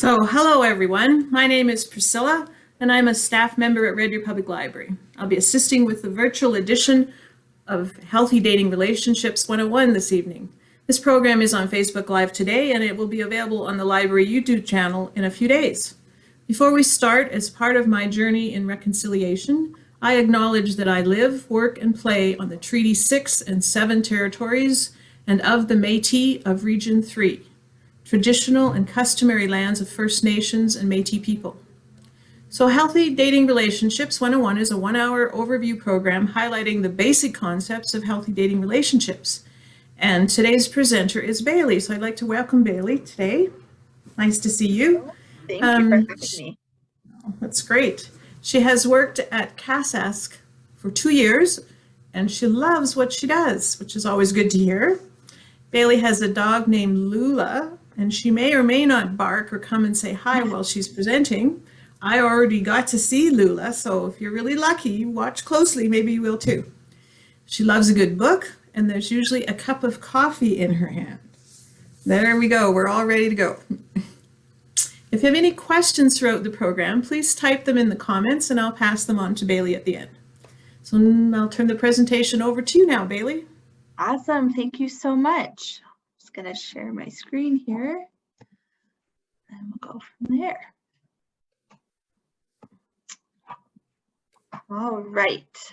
So, hello everyone. My name is Priscilla, and I'm a staff member at Red Deer Public Library. I'll be assisting with the virtual edition of Healthy Dating Relationships 101 this evening. This program is on Facebook Live today, and it will be available on the library YouTube channel in a few days. Before we start, as part of my journey in reconciliation, I acknowledge that I live, work, and play on the Treaty 6 and 7 territories and of the Métis of Region 3. Traditional and customary lands of First Nations and Métis people. So Healthy Dating Relationships 101 is a 1-hour overview program highlighting the basic concepts of healthy dating relationships. And today's presenter is Bailey. So I'd like to welcome Bailey today. Nice to see you. Thank you for having me. That's great. She has worked at CASASC for 2 years, and she loves what she does, which is always good to hear. Bailey has a dog named Lula, and she may or may not bark or come and say hi while she's presenting. I already got to see Lula, so if you're really lucky, watch closely, maybe you will too. She loves a good book, and there's usually a cup of coffee in her hand. There we go, we're all ready to go. If you have any questions throughout the program, please type them in the comments and I'll pass them on to Bailey at the end. So I'll turn the presentation over to you now, Bailey. Awesome, thank you so much. I'm just gonna share my screen here and we'll go from there. All right,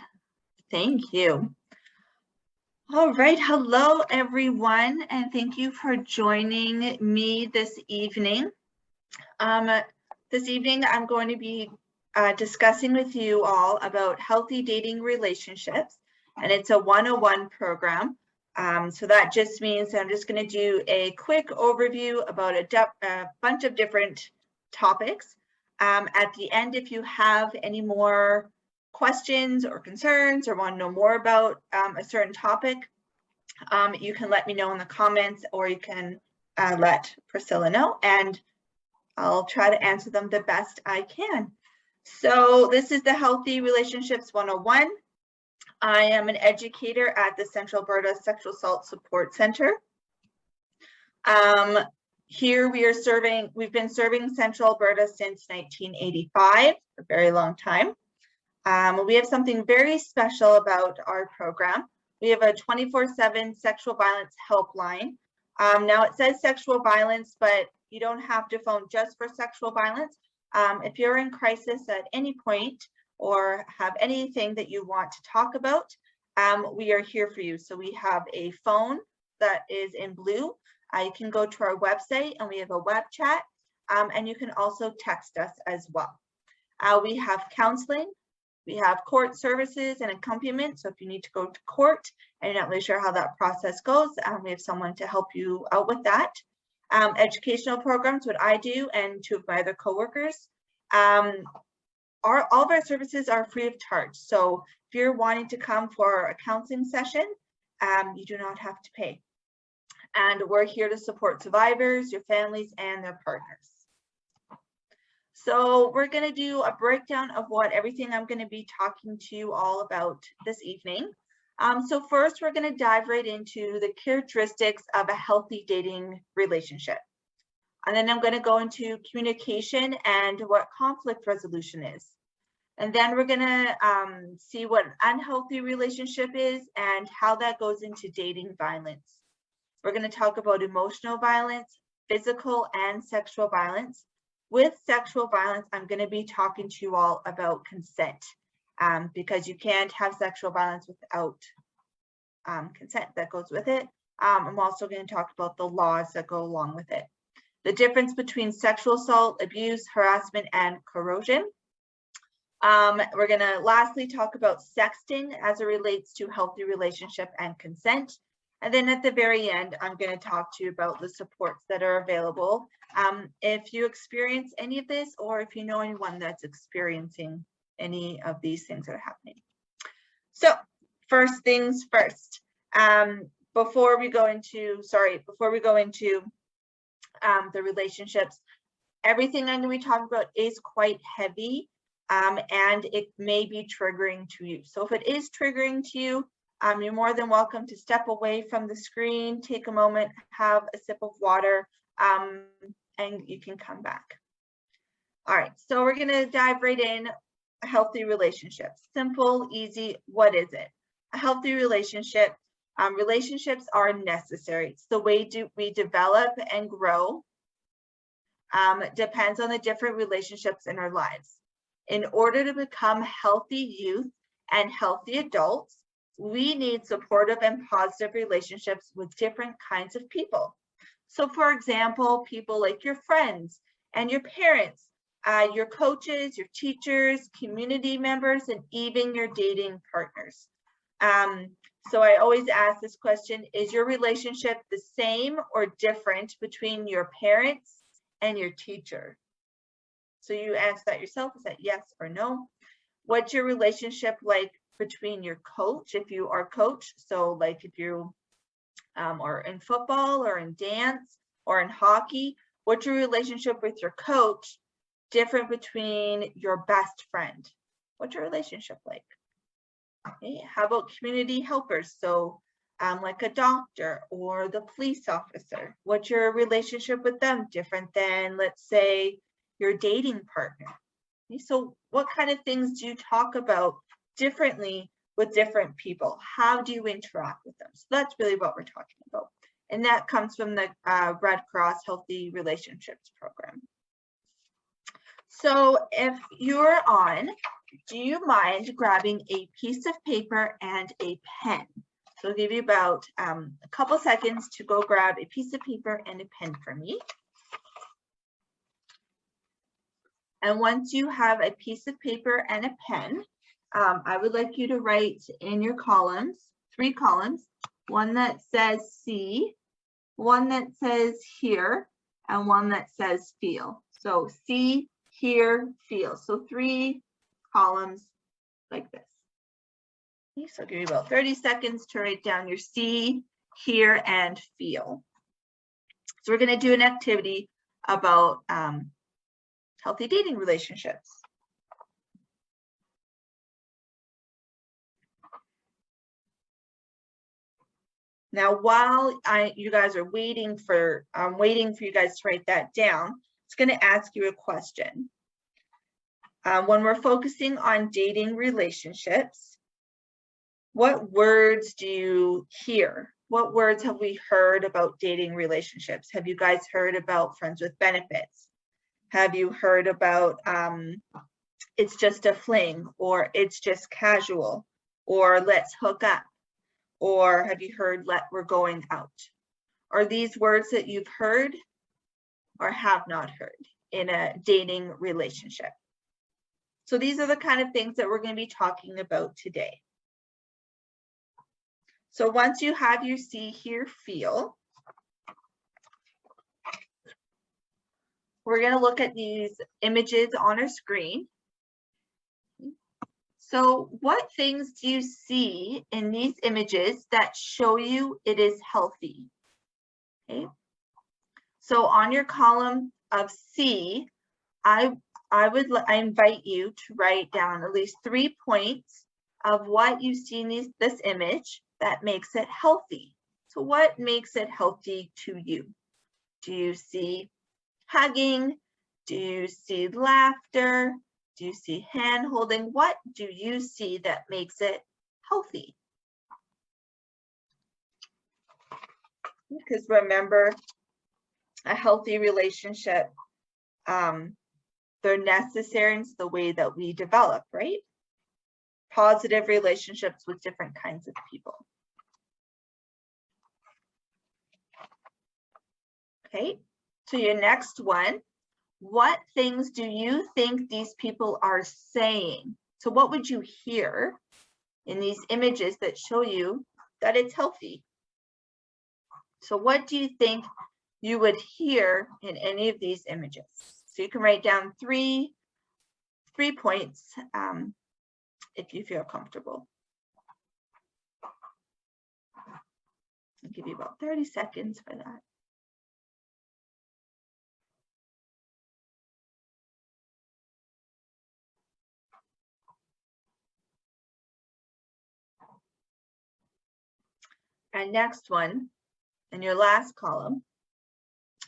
thank you. All right, hello everyone, and thank you for joining me this evening. This evening I'm going to be discussing with you all about healthy dating relationships, and it's a 101 program. So that just means I'm just going to do a quick overview about a bunch of different topics. At the end, if you have any more questions or concerns or want to know more about a certain topic, you can let me know in the comments, or you can let Priscilla know, and I'll try to answer them the best I can. So this is the Healthy Relationships 101. I am an educator at the Central Alberta Sexual Assault Support Center. Here we've been serving Central Alberta since 1985, a very long time. We have something very special about our program. We have a 24/7 sexual violence helpline. Now it says sexual violence, but you don't have to phone just for sexual violence. If you're in crisis at any point or have anything that you want to talk about, we are here for you. So we have a phone that is in blue. You can go to our website and we have a web chat, and you can also text us as well. We have counseling, we have court services and accompaniment. So if you need to go to court and you're not really sure how that process goes, we have someone to help you out with that. Educational programs, what I do and two of my other coworkers. All of our services are free of charge. So if you're wanting to come for a counseling session, you do not have to pay. And we're here to support survivors, your families, and their partners. So we're going to do a breakdown of everything I'm going to be talking to you all about this evening. So first, we're going to dive right into the characteristics of a healthy dating relationship. And then I'm going to go into communication and what conflict resolution is. And then we're going to see what an unhealthy relationship is and how that goes into dating violence. We're going to talk about emotional violence, physical and sexual violence. With sexual violence, I'm going to be talking to you all about consent, because you can't have sexual violence without consent that goes with it. I'm also going to talk about the laws that go along with it. The difference between sexual assault, abuse, harassment, and corrosion. We're going to lastly talk about sexting as it relates to healthy relationship and consent. And then at the very end, I'm going to talk to you about the supports that are available if you experience any of this, or if you know anyone that's experiencing any of these things that are happening. So first things first, before we go into the relationships, everything I'm going to be talking about is quite heavy, and it may be triggering to you. So if it is triggering to you, you're more than welcome to step away from the screen, take a moment, have a sip of water, and you can come back. All right, so we're going to dive right in. A healthy relationship. Simple, easy. What is it? A healthy relationship. Relationships are necessary. It's the way we develop and grow. Depends on the different relationships in our lives. In order to become healthy youth and healthy adults, we need supportive and positive relationships with different kinds of people. So for example, people like your friends and your parents, your coaches, your teachers, community members, and even your dating partners. So I always ask this question, is your relationship the same or different between your parents and your teacher? So you answer that yourself, is that yes or no? What's your relationship like between your coach, if you are coach? So like if you are in football or in dance or in hockey, what's your relationship with your coach different between your best friend? What's your relationship like? Okay. How about community helpers? So like a doctor or the police officer, what's your relationship with them different than, let's say, your dating partner? Okay. So what kind of things do you talk about differently with different people? How do you interact with them? So that's really what we're talking about. And that comes from the Red Cross Healthy Relationships Program. So if you're on, do you mind grabbing a piece of paper and a pen? So I'll give you about a couple seconds to go grab a piece of paper and a pen for me. And once you have a piece of paper and a pen, I would like you to write in your columns, 3 columns, one that says see, one that says hear, and one that says feel. So see, hear, feel. So 3 columns like this. Okay, so I'll give you about 30 seconds to write down your see, hear, and feel. So we're going to do an activity about healthy dating relationships. Now, while you guys are waiting for, I'm waiting for you guys to write that down, it's going to ask you a question. When we're focusing on dating relationships, what words do you hear? What words have we heard about dating relationships? Have you guys heard about friends with benefits? Have you heard about it's just a fling, or it's just casual, or let's hook up? Or have you heard we're going out? Are these words that you've heard or have not heard in a dating relationship? So these are the kind of things that we're going to be talking about today. So once you have your see, hear, feel, we're going to look at these images on our screen. So what things do you see in these images that show you it is healthy? Okay. So on your column of C, I invite you to write down at least 3 points of what you see in this image that makes it healthy. So what makes it healthy to you? Do you see hugging? Do you see laughter? Do you see hand holding? What do you see that makes it healthy? Because remember, a healthy relationship, they're necessary in the way that we develop, right? Positive relationships with different kinds of people. Okay, so your next one, what things do you think these people are saying? So what would you hear in these images that show you that it's healthy? So what do you think you would hear in any of these images? So you can write down three points if you feel comfortable. I'll give you about 30 seconds for that. And next one, in your last column,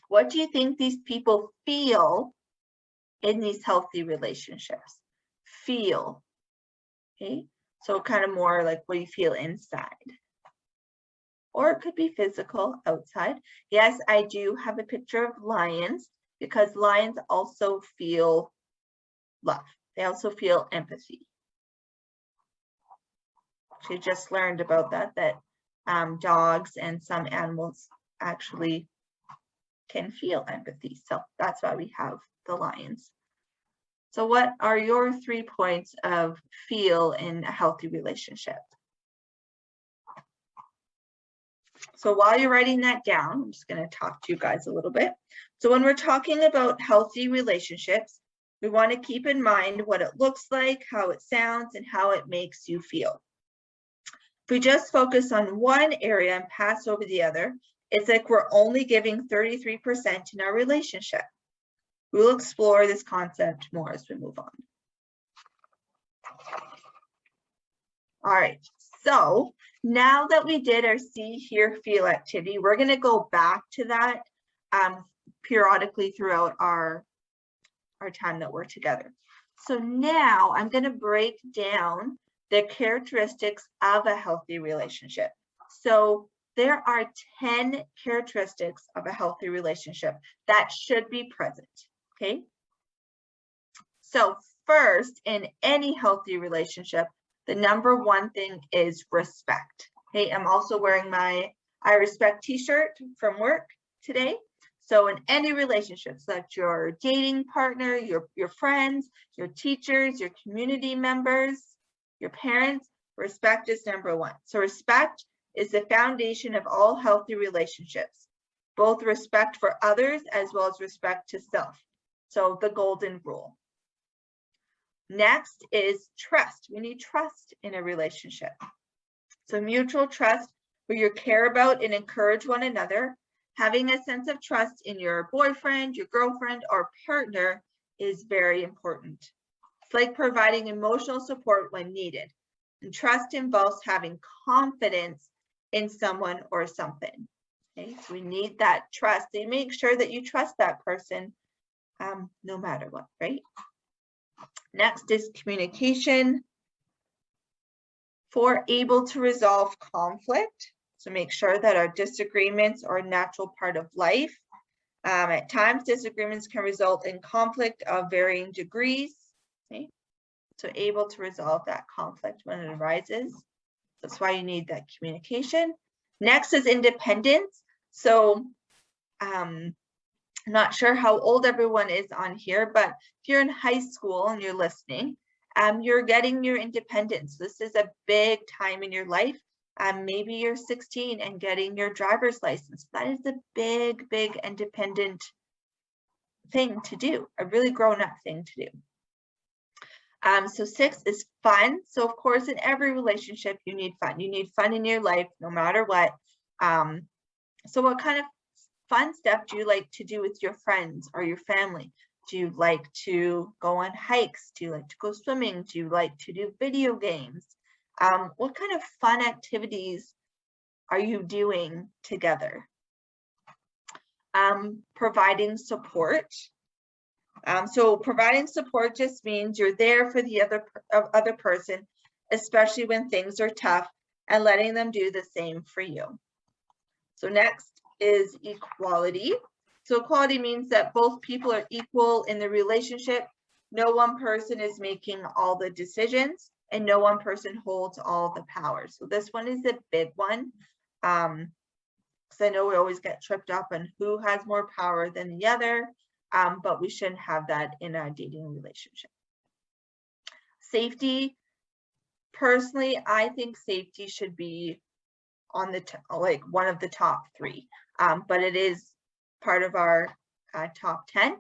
What do you think these people feel in these healthy relationships? Feel, okay? So kind of more like what you feel inside. Or it could be physical, outside. Yes, I do have a picture of lions because lions also feel love. They also feel empathy. She just learned about that dogs and some animals actually can feel empathy. So that's why we have the lions. So what are your 3 points of feel in a healthy relationship? So while you're writing that down, I'm just going to talk to you guys a little bit. So when we're talking about healthy relationships, we want to keep in mind what it looks like, how it sounds, and how it makes you feel. If we just focus on one area and pass over the other, it's like we're only giving 33% in our relationship. We'll explore this concept more as we move on. All right, so now that we did our see, hear, feel activity, we're going to go back to that periodically throughout our time that we're together. So now I'm going to break down the characteristics of a healthy relationship. So there are 10 characteristics of a healthy relationship that should be present, okay? So first, in any healthy relationship, the number one thing is respect. Okay, I'm also wearing my I Respect t-shirt from work today. So in any relationships, that's your dating partner, your friends, your teachers, your community members, your parents, respect is number one. So respect is the foundation of all healthy relationships, both respect for others as well as respect to self. So the golden rule. Next is trust. We need trust in a relationship. So mutual trust, where you care about and encourage one another. Having a sense of trust in your boyfriend, your girlfriend, or partner is very important. It's like providing emotional support when needed. And trust involves having confidence in someone or something. Okay, so we need that trust. So you make sure that you trust that person no matter what, right? Next is communication. For able to resolve conflict. So make sure that our disagreements are a natural part of life. At times, disagreements can result in conflict of varying degrees. Okay? So able to resolve that conflict when it arises. That's why you need that communication. Next is independence. So I'm not sure how old everyone is on here, but if you're in high school and you're listening, you're getting your independence. This is a big time in your life. Maybe you're 16 and getting your driver's license. That is a big, big independent thing to do, a really grown-up thing to do. So 6 is fun. So of course, in every relationship, you need fun. You need fun in your life, no matter what. So what kind of fun stuff do you like to do with your friends or your family? Do you like to go on hikes? Do you like to go swimming? Do you like to do video games? What kind of fun activities are you doing together? Providing support. So providing support just means you're there for the other person, especially when things are tough, and letting them do the same for you. So next is equality. So equality means that both people are equal in the relationship. No one person is making all the decisions and no one person holds all the power. So this one is a big one. Because I know we always get tripped up on who has more power than the other, but we shouldn't have that in a dating relationship. Safety. Personally, I think safety should be on the like one of the top 3, but it is part of our top 10.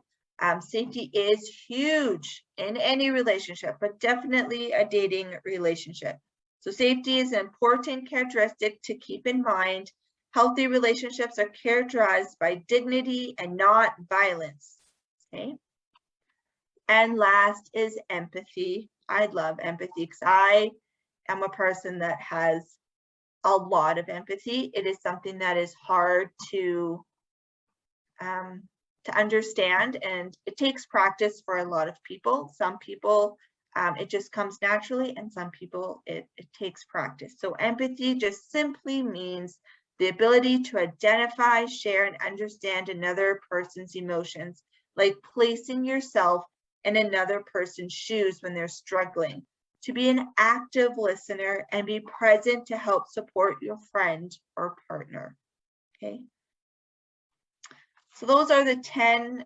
Safety is huge in any relationship, but definitely a dating relationship. So safety is an important characteristic to keep in mind. Healthy relationships are characterized by dignity and not violence. Okay. And last is empathy. I love empathy because I am a person that has a lot of empathy. It is something that is hard to to understand, and it takes practice for a lot of people. Some people, it just comes naturally, and some people it takes practice. So empathy just simply means the ability to identify, share, and understand another person's emotions, like placing yourself in another person's shoes when they're struggling, to be an active listener and be present to help support your friend or partner. Okay. So those are the 10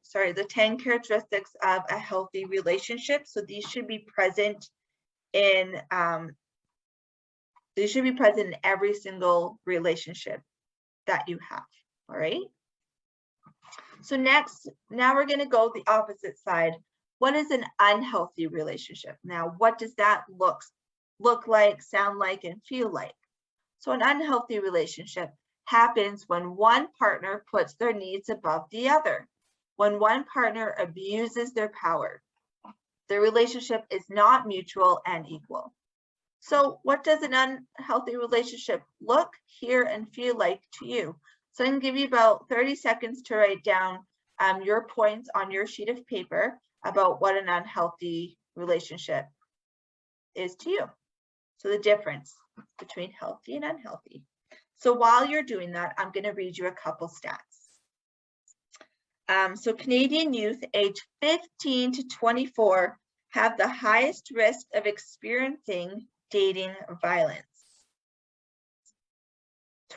characteristics of a healthy relationship. So these should be present in every single relationship that you have. All right. So now we're going to go the opposite side. What is an unhealthy relationship? Now, what does that look like, sound like, and feel like? So an unhealthy relationship happens when one partner puts their needs above the other, when one partner abuses their power. The relationship is not mutual and equal. So what does an unhealthy relationship look, hear, and feel like to you? So I can give you about 30 seconds to write down your points on your sheet of paper about what an unhealthy relationship is to you. So the difference between healthy and unhealthy. So while you're doing that, I'm going to read you a couple stats. So Canadian youth aged 15 to 24 have the highest risk of experiencing dating violence.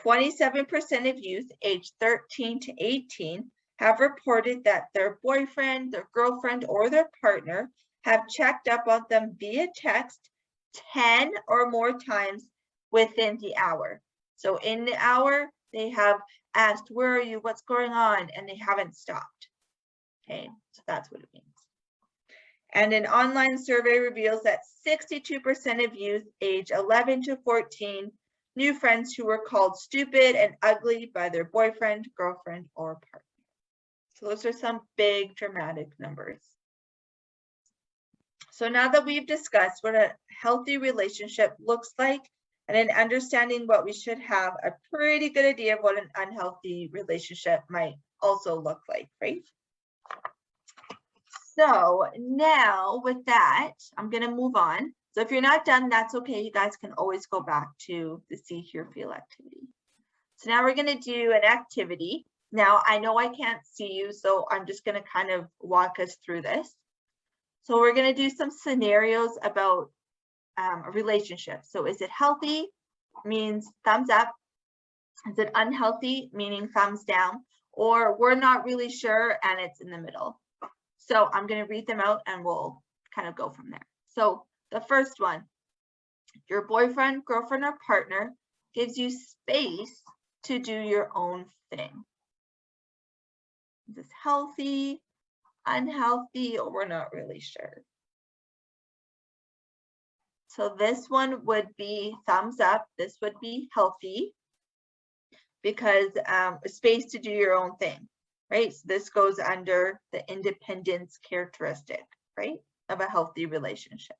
27% of youth aged 13 to 18 have reported that their boyfriend, their girlfriend, or their partner have checked up on them via text 10 or more times within the hour. So in the hour, they have asked, where are you? What's going on? And they haven't stopped. Okay, so that's what it means. And an online survey reveals that 62% of youth age 11 to 14 knew friends who were called stupid and ugly by their boyfriend, girlfriend, or partner. So those are some big dramatic numbers. So now that we've discussed what a healthy relationship looks like, and in understanding what we should have, a pretty good idea of what an unhealthy relationship might also look like, right? So now with that, I'm going to move on. So if you're not done, that's okay. You guys can always go back to the see, hear, feel activity. So now we're going to do an activity. Now I know I can't see you, so I'm just going to kind of walk us through this. So we're going to do some scenarios about a relationship. So is it healthy? Means thumbs up. Is it unhealthy? Meaning thumbs down. Or we're not really sure and it's in the middle. So I'm going to read them out and we'll kind of go from there. So the first one, your boyfriend, girlfriend, or partner gives you space to do your own thing. Is this healthy, unhealthy, or we're not really sure? So this one would be thumbs up. This would be healthy because space to do your own thing, right? So this goes under the independence characteristic, right, of a healthy relationship.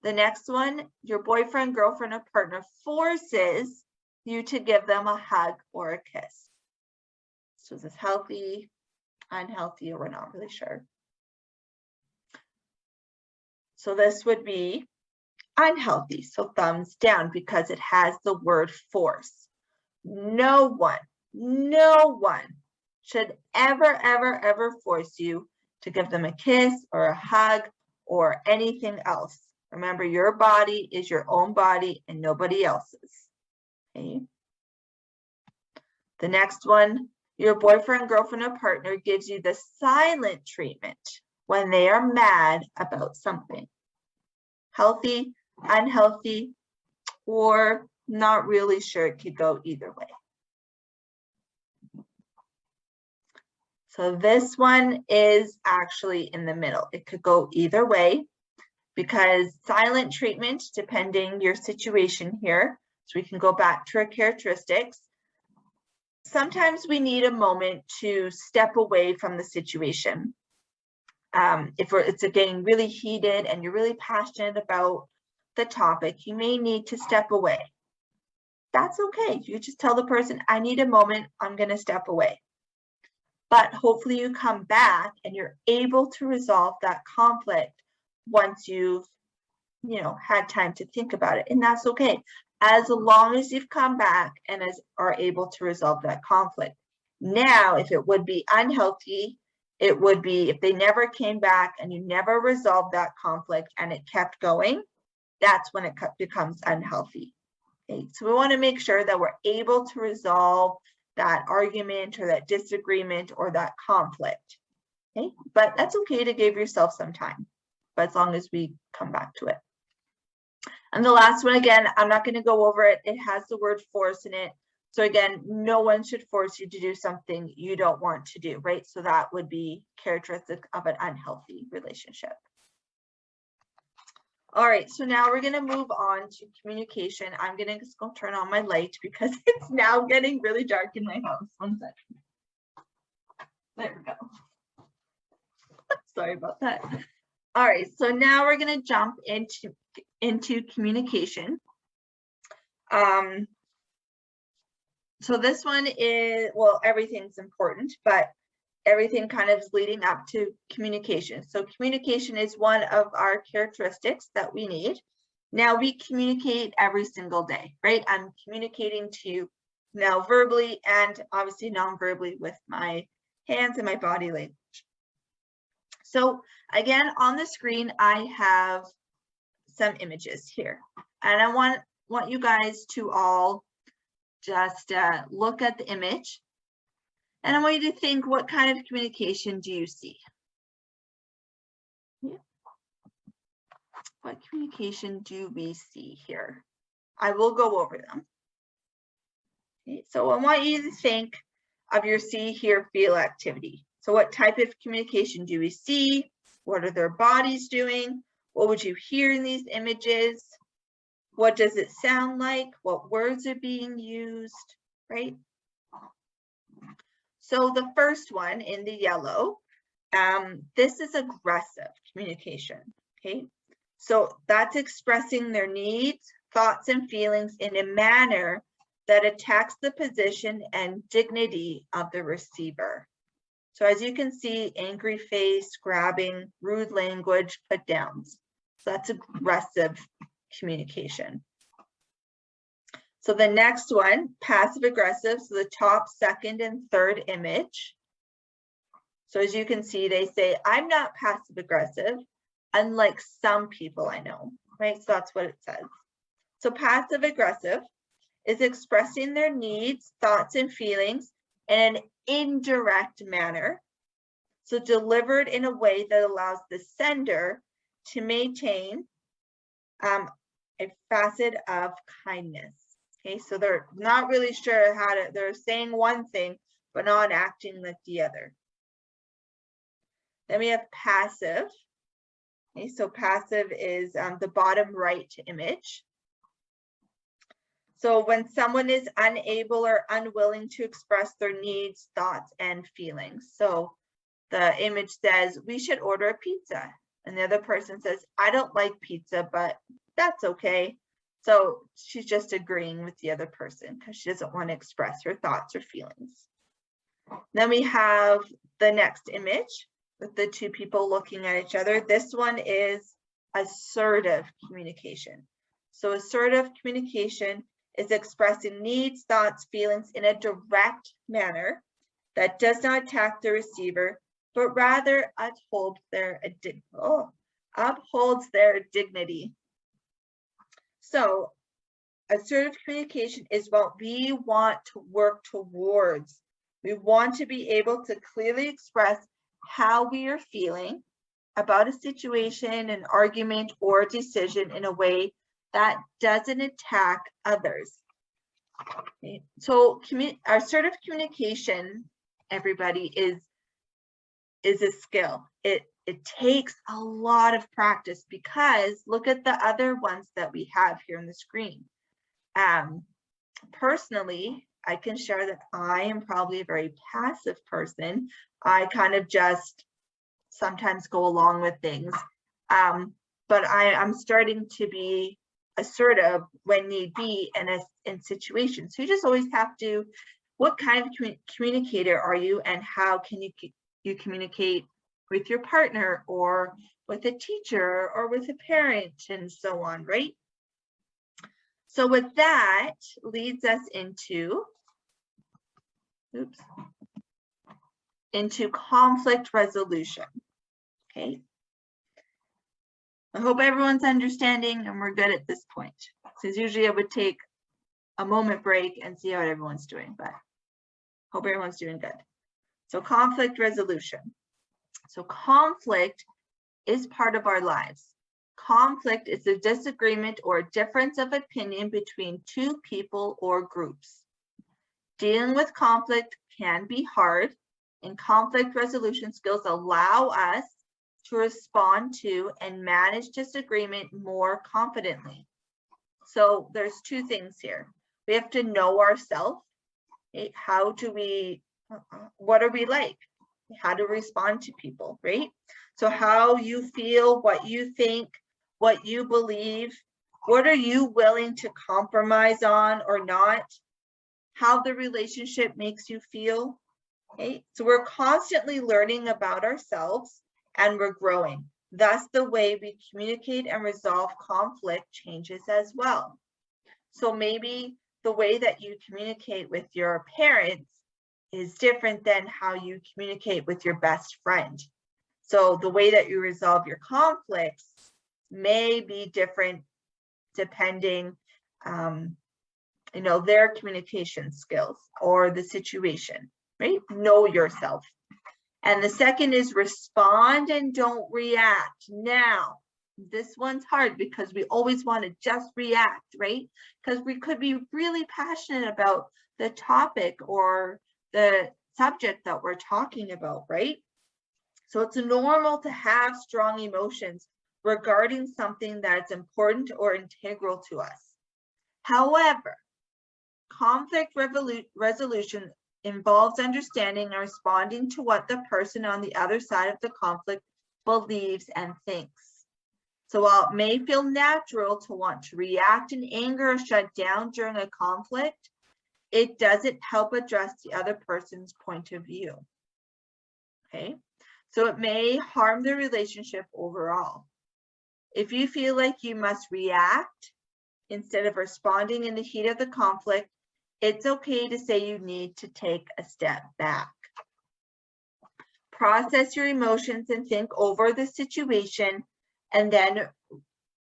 The next one, your boyfriend, girlfriend, or partner forces you to give them a hug or a kiss. So is this healthy, unhealthy, or we're not really sure? So this would be unhealthy, so thumbs down because it has the word force. No one should ever force you to give them a kiss or a hug or anything else. Remember, your body is your own body and nobody else's. Okay. The next one, your boyfriend, girlfriend, or partner gives you the silent treatment when they are mad about something. Healthy, unhealthy, or not really sure. It could go either way. So this one is actually in the middle. It could go either way because silent treatment, depending your situation here, so we can go back to our characteristics. Sometimes we need a moment to step away from the situation. If it's getting really heated and you're really passionate about the topic, you may need to step away. That's okay. You just tell the person, I need a moment, I'm going to step away. but hopefully you come back and you're able to resolve that conflict once you've, had time to think about it. And that's okay, as long as you've come back and are able to resolve that conflict. Now, if it would be unhealthy, it would be if they never came back and you never resolved that conflict and it kept going, that's when it becomes unhealthy. Okay, so we want to make sure that we're able to resolve that argument or that disagreement or that conflict. Okay, but that's okay to give yourself some time, but as long as we come back to it. And the last one, again, I'm not going to go over it. It has the word force in it. So again, no one should force you to do something you don't want to do, right? So that would be characteristic of an unhealthy relationship. All right, so now we're going to move on to communication. I'm going to just go turn on my light because it's now getting really dark in my house. 1 second. There we go. Sorry about that. All right, so now we're going to jump into communication. So this one is, well, everything's important, but everything kind of is leading up to communication. So communication is one of our characteristics that we need. Now we communicate every single day, right? I'm communicating to you now verbally and obviously non-verbally with my hands and my body language. So again, on the screen, I have some images here, and I want you guys to all just look at the image, and I want you to think, what kind of communication do you see? Yeah. What communication do we see here? I will go over them. Okay, so I want you to think of your see, hear, feel activity. So what type of communication do we see? What are their bodies doing? What would you hear in these images? What does it sound like? What words are being used, right? So the first one in the yellow, this is aggressive communication, okay? So that's expressing their needs, thoughts, and feelings in a manner that attacks the position and dignity of the receiver. So as you can see, angry face, grabbing, rude language, put downs. So that's aggressive communication. So the next one, passive aggressive, so the top, second, and third image. So as you can see, they say, I'm not passive aggressive, unlike some people I know, right? So that's what it says. So passive aggressive is expressing their needs, thoughts, and feelings in an indirect manner. So delivered in a way that allows the sender to maintain a facet of kindness. Okay, so they're not really sure how to, they're saying one thing, but not acting like the other. Then we have passive. Okay, so passive is the bottom right image. So when someone is unable or unwilling to express their needs, thoughts, and feelings. So the image says, we should order a pizza. And the other person says, I don't like pizza, but that's okay. So she's just agreeing with the other person because she doesn't want to express her thoughts or feelings. Then we have the next image with the two people looking at each other. This one is assertive communication. So assertive communication is expressing needs, thoughts, feelings in a direct manner that does not attack the receiver, but rather upholds their dignity. So assertive communication is what we want to work towards. We want to be able to clearly express how we are feeling about a situation, an argument, or a decision in a way that doesn't attack others. Okay. So assertive communication, everybody, is a skill. It takes a lot of practice because look at the other ones that we have here on the screen. Personally, I can share that I am probably a very passive person. I kind of just sometimes go along with things. But I'm starting to be assertive when need be in situations. So you just always have to what kind of communicator are you, and how can you communicate with your partner or with a teacher or with a parent and so on, right? So with that leads us into, into conflict resolution, okay? I hope everyone's understanding and we're good at this point. Because usually I would take a moment break and see how everyone's doing, but hope everyone's doing good. So conflict resolution. So conflict is part of our lives. Conflict is a disagreement or a difference of opinion between two people or groups. Dealing with conflict can be hard, and conflict resolution skills allow us to respond to and manage disagreement more confidently. So there's two things here. We have to know ourselves. How do we, what are we like? How to respond to people, right? So how you feel, what you think, what you believe, what are you willing to compromise on or not? How the relationship makes you feel, okay? So we're constantly learning about ourselves and we're growing. Thus, the way we communicate and resolve conflict changes as well. So maybe the way that you communicate with your parents is different than how you communicate with your best friend. So the way that you resolve your conflicts may be different depending, their communication skills or the situation, right? Know yourself. And the second is respond and don't react. Now, this one's hard because we always want to just react, right? Because we could be really passionate about the topic or the subject that we're talking about, right? So it's normal to have strong emotions regarding something that's important or integral to us. However, conflict resolution involves understanding and responding to what the person on the other side of the conflict believes and thinks. So while it may feel natural to want to react in anger or shut down during a conflict, it doesn't help address the other person's point of view. Okay, so it may harm the relationship overall. If you feel like you must react instead of responding in the heat of the conflict, it's okay to say you need to take a step back. Process your emotions and think over the situation, and then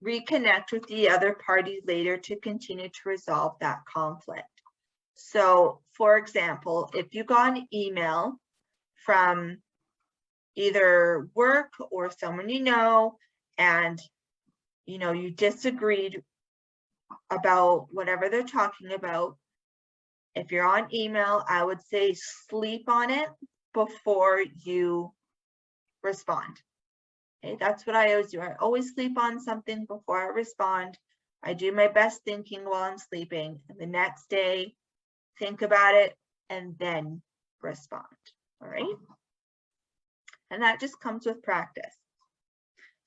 reconnect with the other party later to continue to resolve that conflict. So, for example, if you got an email from either work or someone you know, and you disagreed about whatever they're talking about, if you're on email, I would say sleep on it before you respond. Okay, that's what I always do. I always sleep on something before I respond. I do my best thinking while I'm sleeping, and the next day, think about it and then respond. All right. And that just comes with practice.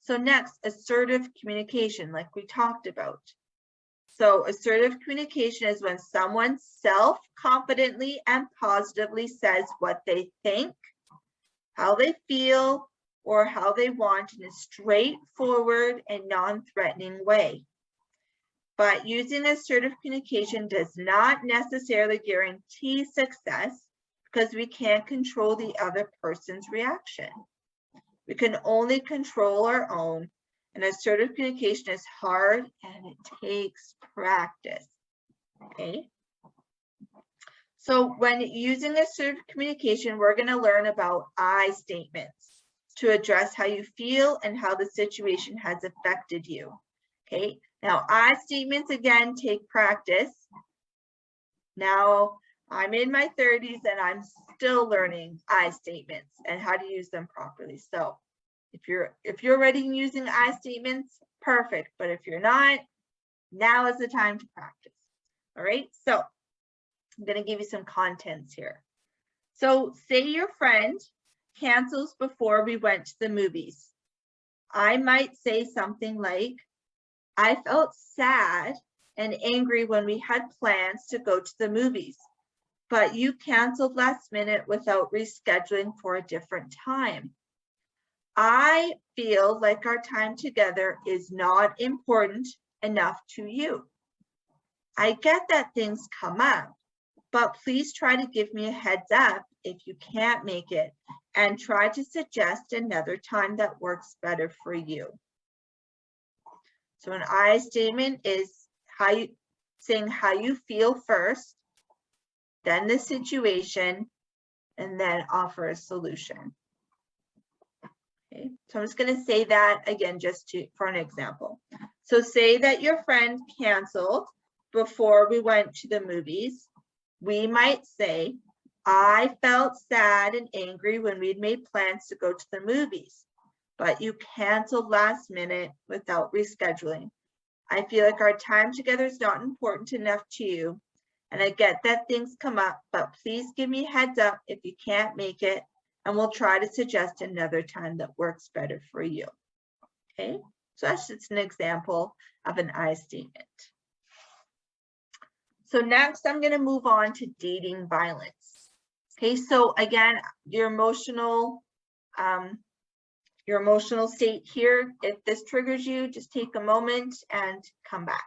So next, assertive communication, like we talked about. So assertive communication is when someone self-confidently and positively says what they think, how they feel, or how they want in a straightforward and non-threatening way. But using assertive communication does not necessarily guarantee success because we can't control the other person's reaction. We can only control our own, and assertive communication is hard and it takes practice, okay? So when using assertive communication, we're going to learn about I statements to address how you feel and how the situation has affected you, okay? Now, I statements, again, take practice. Now, I'm in my 30s and I'm still learning I statements and how to use them properly. So if you're already using I statements, perfect. But if you're not, now is the time to practice. All right, so I'm going to give you some contents here. So say your friend cancels before we went to the movies. I might say something like, I felt sad and angry when we had plans to go to the movies. but you canceled last minute without rescheduling for a different time. I feel like our time together is not important enough to you. I get that things come up, but please try to give me a heads up if you can't make it and try to suggest another time that works better for you. So an I statement is saying how you feel first, then the situation, and then offer a solution. Okay, so I'm just going to say that again just for an example. So say that your friend canceled before we went to the movies. We might say, I felt sad and angry when we'd made plans to go to the movies, but you canceled last minute without rescheduling. I feel like our time together is not important enough to you, and I get that things come up, but please give me a heads up if you can't make it, and we'll try to suggest another time that works better for you. Okay, so that's just an example of an I statement. So next, I'm going to move on to dating violence. Okay, so again, your emotional state here, if this triggers you, just take a moment and come back.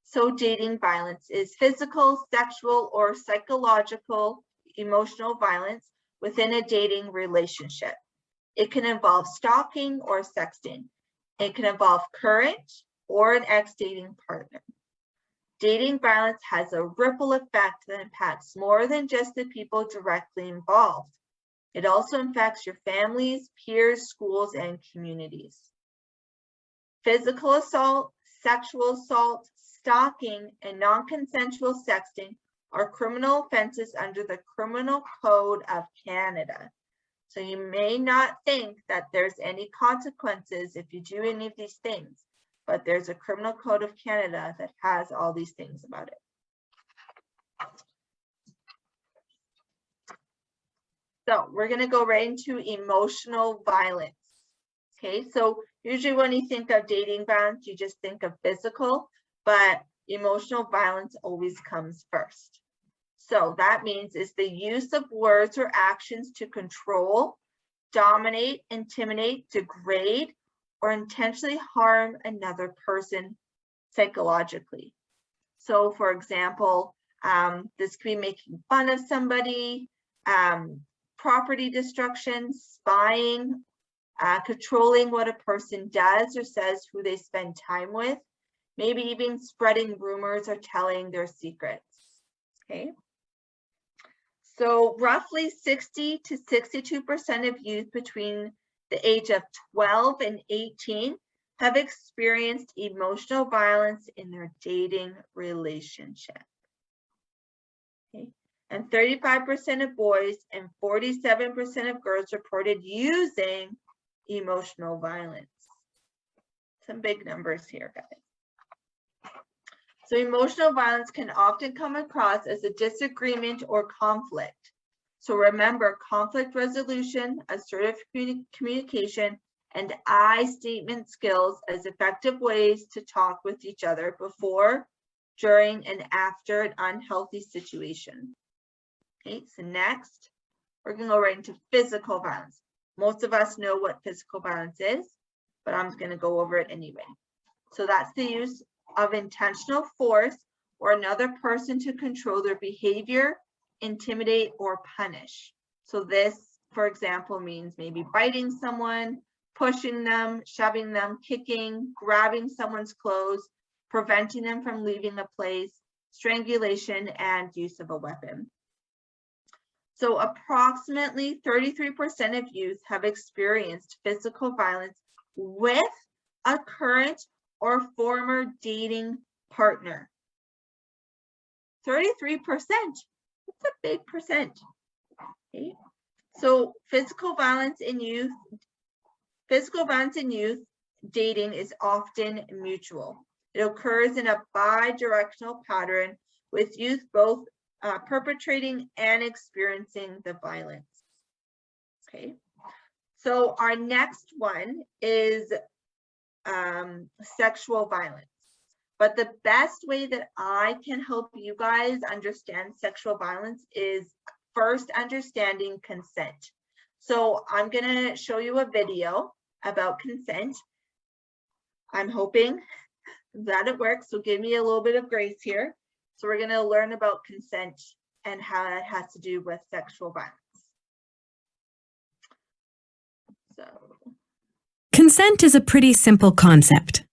So dating violence is physical, sexual, or psychological emotional violence within a dating relationship. It can involve stalking or sexting. It can involve current or an ex-dating partner. Dating violence has a ripple effect that impacts more than just the people directly involved. It also affects your families, peers, schools, and communities. Physical assault, sexual assault, stalking, and non-consensual sexting are criminal offenses under the Criminal Code of Canada. So you may not think that there's any consequences if you do any of these things, but there's a Criminal Code of Canada that has all these things about it. So we're going to go right into emotional violence. Okay, so usually when you think of dating violence, you just think of physical, but emotional violence always comes first. So that means it's the use of words or actions to control, dominate, intimidate, degrade, or intentionally harm another person psychologically. So for example, this could be making fun of somebody, property destruction, spying, controlling what a person does or says, who they spend time with, maybe even spreading rumors or telling their secrets. Okay. So roughly 60 to 62% of youth between the age of 12 and 18 have experienced emotional violence in their dating relationship. Okay. And 35% of boys and 47% of girls reported using emotional violence. Some big numbers here, guys. So emotional violence can often come across as a disagreement or conflict. So remember, conflict resolution, assertive communication, and I statement skills as effective ways to talk with each other before, during, and after an unhealthy situation. Okay, so next, we're going to go right into physical violence. Most of us know what physical violence is, but I'm going to go over it anyway. So that's the use of intentional force or another person to control their behavior, intimidate, or punish. So this, for example, means maybe biting someone, pushing them, shoving them, kicking, grabbing someone's clothes, preventing them from leaving a place, strangulation, and use of a weapon. So approximately 33% of youth have experienced physical violence with a current or former dating partner. 33%, that's a big percent. Okay. So physical violence in youth dating is often mutual. It occurs in a bi-directional pattern with youth both perpetrating and experiencing the violence. Okay. So our next one is sexual violence. But the best way that I can help you guys understand sexual violence is first understanding consent. So I'm going to show you a video about consent. I'm hoping that it works, so give me a little bit of grace here. So we're going to learn about consent and how that has to do with sexual violence. So, consent is a pretty simple concept.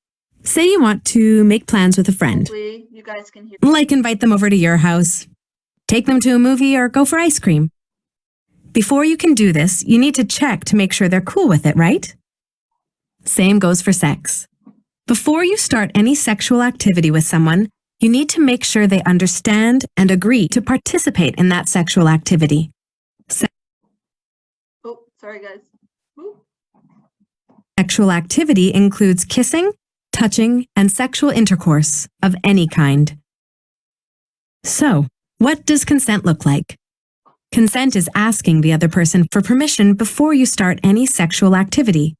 Say you want to make plans with a friend, hopefully you guys can hear. like invite them over to your house, take them to a movie, or go for ice cream. Before you can do this, you need to check to make sure they're cool with it, right? Same goes for sex. Before you start any sexual activity with someone, you need to make sure they understand and agree to participate in that sexual activity. Oh, sorry guys. Ooh. Sexual activity includes kissing, touching, and sexual intercourse of any kind. So, what does consent look like? Consent is asking the other person for permission before you start any sexual activity.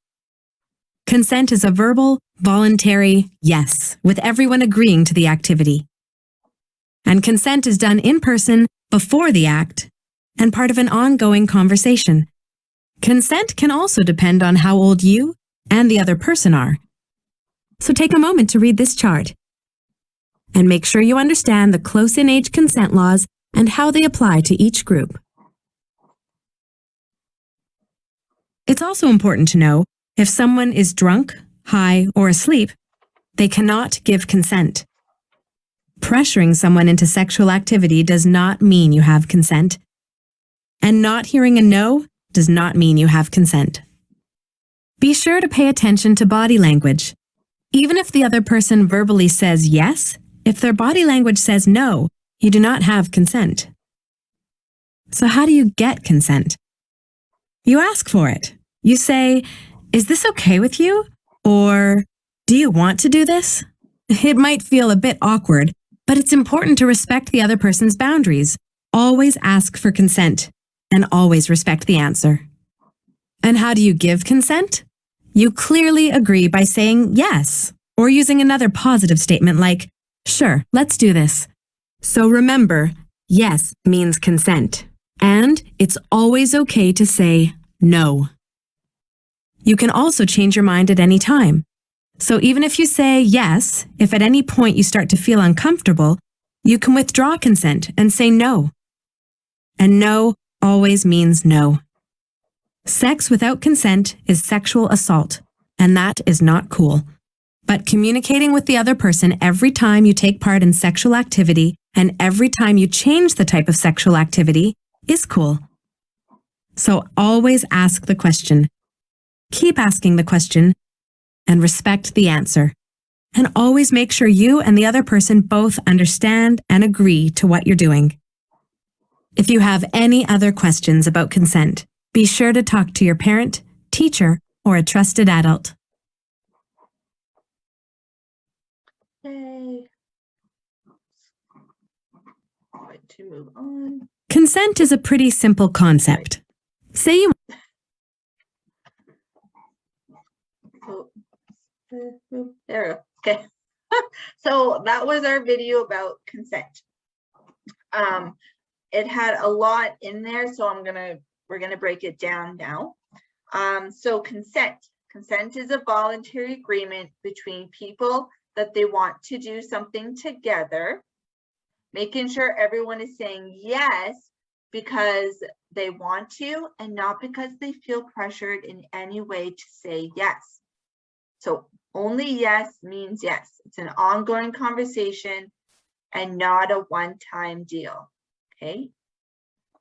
Consent is a verbal, voluntary yes, with everyone agreeing to the activity. And consent is done in person before the act and part of an ongoing conversation. Consent can also depend on how old you and the other person are. So take a moment to read this chart and make sure you understand the close-in age consent laws and how they apply to each group. It's also important to know if someone is drunk, high, or asleep, they cannot give consent. Pressuring someone into sexual activity does not mean you have consent. And not hearing a no does not mean you have consent. Be sure to pay attention to body language. Even if the other person verbally says yes, if their body language says no, you do not have consent. So how do you get consent? You ask for it. You say, "Is this okay with you?" Or, "Do you want to do this?" It might feel a bit awkward, but it's important to respect the other person's boundaries. Always ask for consent and always respect the answer. And how do you give consent? You clearly agree by saying yes, or using another positive statement like, "Sure, let's do this." So remember, yes means consent, and it's always okay to say no. You can also change your mind at any time. So even if you say yes, if at any point you start to feel uncomfortable, you can withdraw consent and say no. And no always means no. Sex without consent is sexual assault, and that is not cool. But communicating with the other person every time you take part in sexual activity and every time you change the type of sexual activity is cool. So always ask the question. Keep asking the question and respect the answer. And always make sure you and the other person both understand and agree to what you're doing. If you have any other questions about consent, be sure to talk to your parent, teacher, or a trusted adult. Yay. Right, to move on. Consent is a pretty simple concept. Say you So, there we go. Okay. So that was our video about consent. It had a lot in there, so we're gonna break it down now. So consent is a voluntary agreement between people that they want to do something together, making sure everyone is saying yes because they want to and not because they feel pressured in any way to say yes. So only yes means yes. It's an ongoing conversation and not a one-time deal. Okay.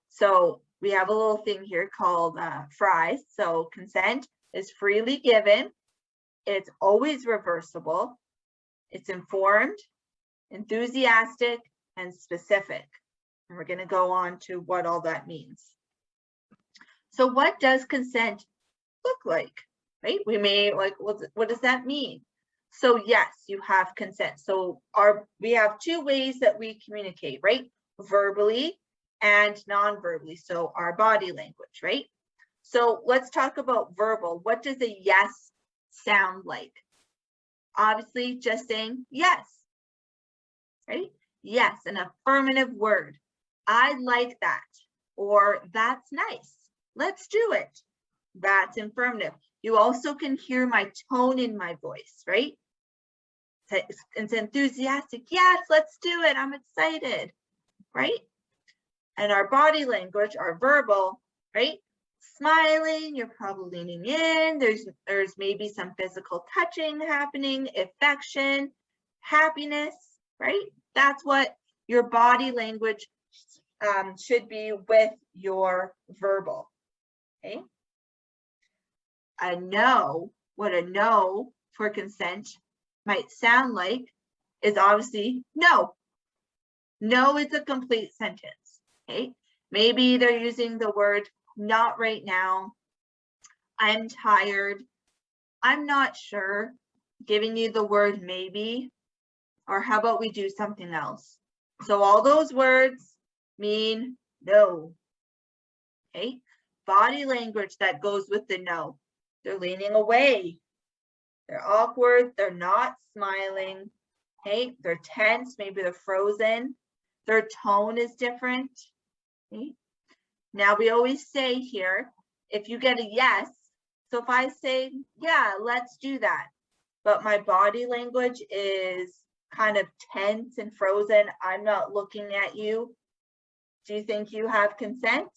So we have a little thing here called fries. So consent is freely given. It's always reversible. It's informed, enthusiastic, and specific. And we're going to go on to what all that means. So what does consent look like? Right? We may like, what does that mean? So yes, you have consent. So we have two ways that we communicate, right? Verbally and non-verbally. So our body language, right? So let's talk about verbal. What does a yes sound like? Obviously, just saying yes. right? Yes, an affirmative word. I like that, or that's nice. Let's do it. That's affirmative. You also can hear my tone in my voice, right? It's enthusiastic. Yes, let's do it. I'm excited, right? And our body language, our verbal, right? Smiling, you're probably leaning in. There's maybe some physical touching happening, affection, happiness, right? That's what your body language should be with your verbal, okay? What a no for consent might sound like is obviously no. No is a complete sentence, okay? Maybe they're using the word not right now. I'm tired. I'm not sure. Giving you the word maybe, or how about we do something else? So all those words mean no, okay? Body language that goes with the no. They're leaning away. They're awkward. They're not smiling. Okay, they're tense. Maybe they're frozen. Their tone is different. Okay. Now we always say here, if you get a yes, so if I say, yeah, let's do that, but my body language is kind of tense and frozen, I'm not looking at you, do you think you have consent?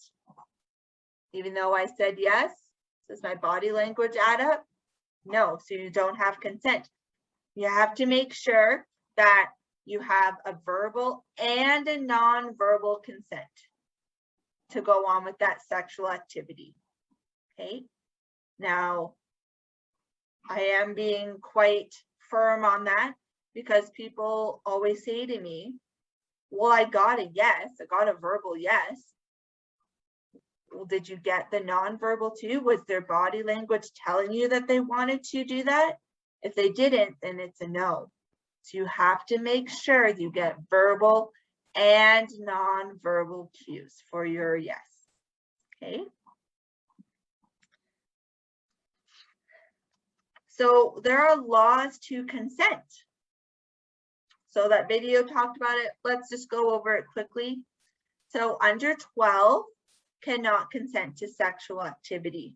Even though I said yes, does my body language add up? No, so you don't have consent. You have to make sure that you have a verbal and a non-verbal consent to go on with that sexual activity, okay? Now, I am being quite firm on that because people always say to me, well, I got a yes, I got a verbal yes. Well, did you get the non-verbal too? Was their body language telling you that they wanted to do that? If they didn't, then it's a no. So you have to make sure you get verbal and non-verbal cues for your yes, okay? So there are laws to consent. So that video talked about it. Let's just go over it quickly. So under 12 cannot consent to sexual activity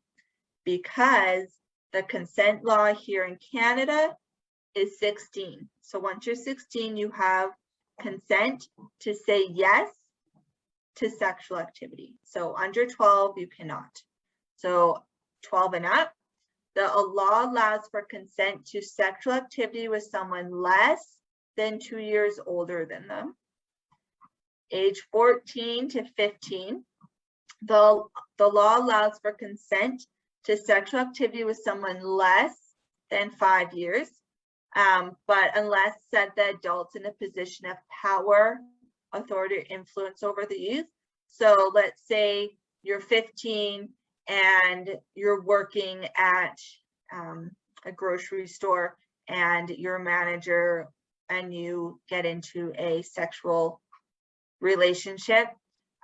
because the consent law here in Canada is 16. So once you're 16, you have consent to say yes to sexual activity. So under 12, you cannot. So 12 and up, the law allows for consent to sexual activity with someone less than 2 years older than them. Age 14 to 15, the law allows for consent to sexual activity with someone less than 5 years, but unless said the adult's in a position of power, authority, or influence over the youth. So let's say you're 15 and you're working at a grocery store and you're a manager and you get into a sexual relationship,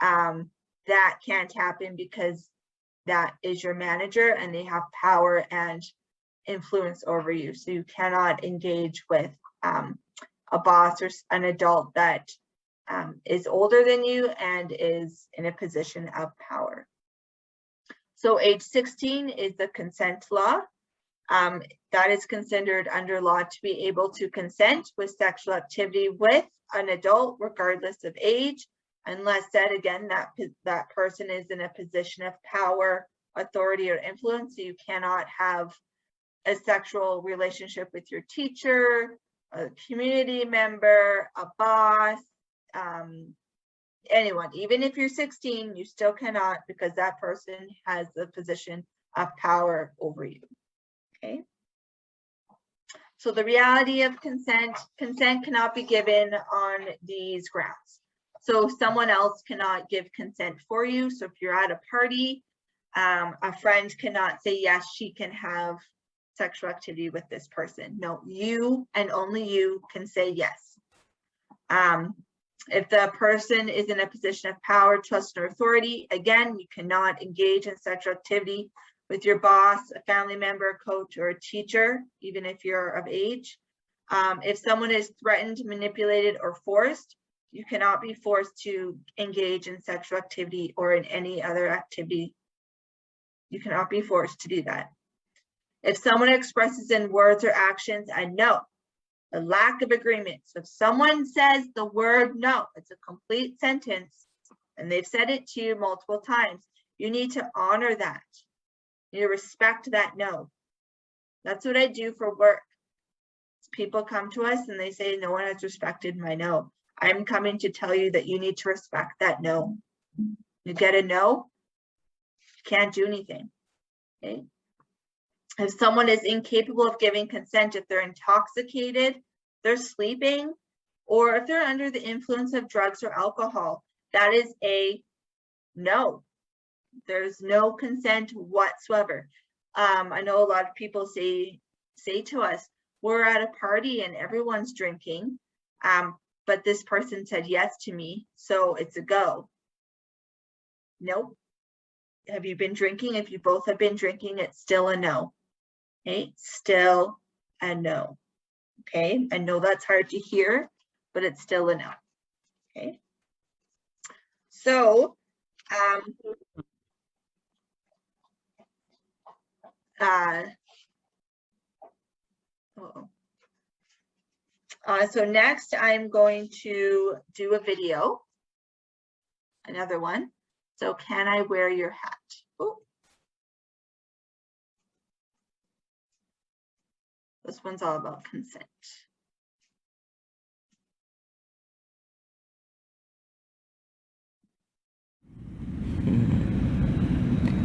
that can't happen because that is your manager and they have power and influence over you. So you cannot engage with a boss or an adult that is older than you and is in a position of power. So age 16 is the consent law. That is considered under law to be able to consent with sexual activity with an adult, regardless of age, unless said again that person is in a position of power, authority, or influence. So you cannot have a sexual relationship with your teacher, a community member, a boss, anyone. Even if you're 16, you still cannot because that person has a position of power over you. Okay. So the reality of consent cannot be given on these grounds. So someone else cannot give consent for you. So if you're at a party, a friend cannot say, yes, she can have sexual activity with this person. No, you and only you can say yes. If the person is in a position of power, trust, or authority, again, you cannot engage in sexual activity with your boss, a family member, a coach, or a teacher, even if you're of age. If someone is threatened, manipulated, or forced, you cannot be forced to engage in sexual activity or in any other activity. You cannot be forced to do that. If someone expresses in words or actions a no, a lack of agreement. So if someone says the word no, it's a complete sentence, and they've said it to you multiple times, you need to honor that. You need to respect that no. That's what I do for work. People come to us and they say, no one has respected my no. I'm coming to tell you that you need to respect that no. You get a no, you can't do anything. Okay. If someone is incapable of giving consent, if they're intoxicated, they're sleeping, or if they're under the influence of drugs or alcohol, that is a no. There's no consent whatsoever. I know a lot of people say to us, we're at a party and everyone's drinking, but this person said yes to me, so it's a go. Nope. Have you been drinking? If you both have been drinking, it's still a no. Okay, still a no. Okay, I know that's hard to hear, but it's still a no. Okay. So, so next I'm going to do a video, another one. So can I wear your hat? Oh. This one's all about consent.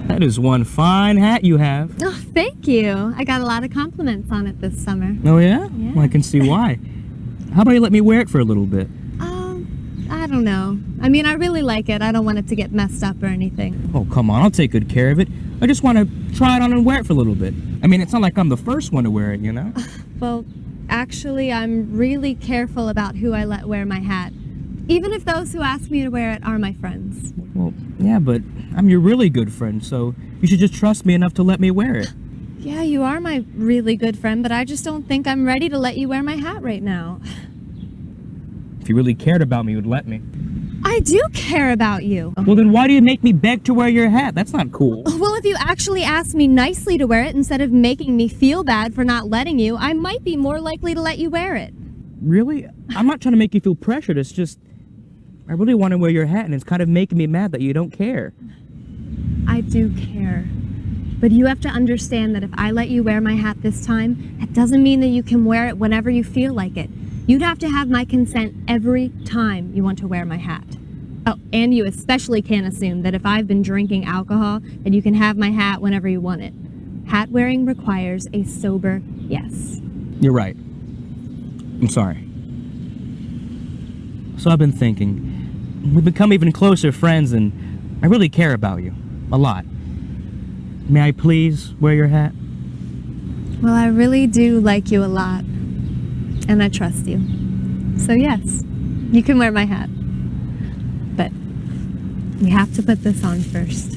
That is one fine hat you have. Oh, thank you. I got a lot of compliments on it this summer. Oh, yeah? Yeah. Well, I can see why. How about you let me wear it for a little bit? I don't know. I mean, I really like it. I don't want it to get messed up or anything. Oh, come on. I'll take good care of it. I just want to try it on and wear it for a little bit. I mean, it's not like I'm the first one to wear it, you know? Well, actually, I'm really careful about who I let wear my hat. Even if those who ask me to wear it are my friends. Well, yeah, but I'm your really good friend, so you should just trust me enough to let me wear it. Yeah, you are my really good friend, but I just don't think I'm ready to let you wear my hat right now. If you really cared about me, you would let me. I do care about you. Well, then why do you make me beg to wear your hat? That's not cool. Well, if you actually asked me nicely to wear it instead of making me feel bad for not letting you, I might be more likely to let you wear it. Really? I'm not trying to make you feel pressured. It's just, I really want to wear your hat, and it's kind of making me mad that you don't care. I do care. But you have to understand that if I let you wear my hat this time, that doesn't mean that you can wear it whenever you feel like it. You'd have to have my consent every time you want to wear my hat. Oh, and you especially can't assume that if I've been drinking alcohol, that you can have my hat whenever you want it. Hat wearing requires a sober yes. You're right. I'm sorry. So I've been thinking, we've become even closer friends, and I really care about you. A lot. May I please wear your hat? Well, I really do like you a lot. And I trust you. So yes, you can wear my hat. But we have to put this on first.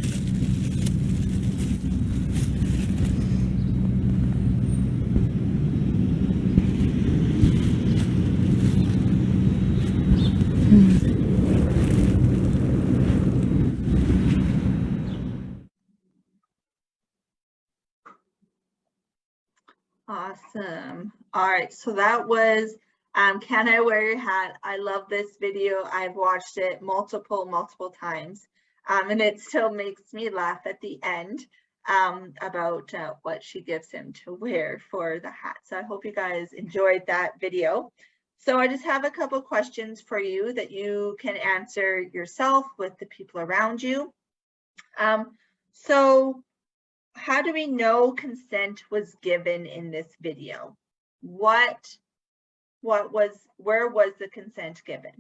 Awesome. All right, so that was Can I Wear Your Hat? I love this video. I've watched it multiple times, and it still makes me laugh at the end about what she gives him to wear for the hat. So I hope you guys enjoyed that video. So I just have a couple questions for you that you can answer yourself with the people around you. So how do we know consent was given in this video? Where was the consent given?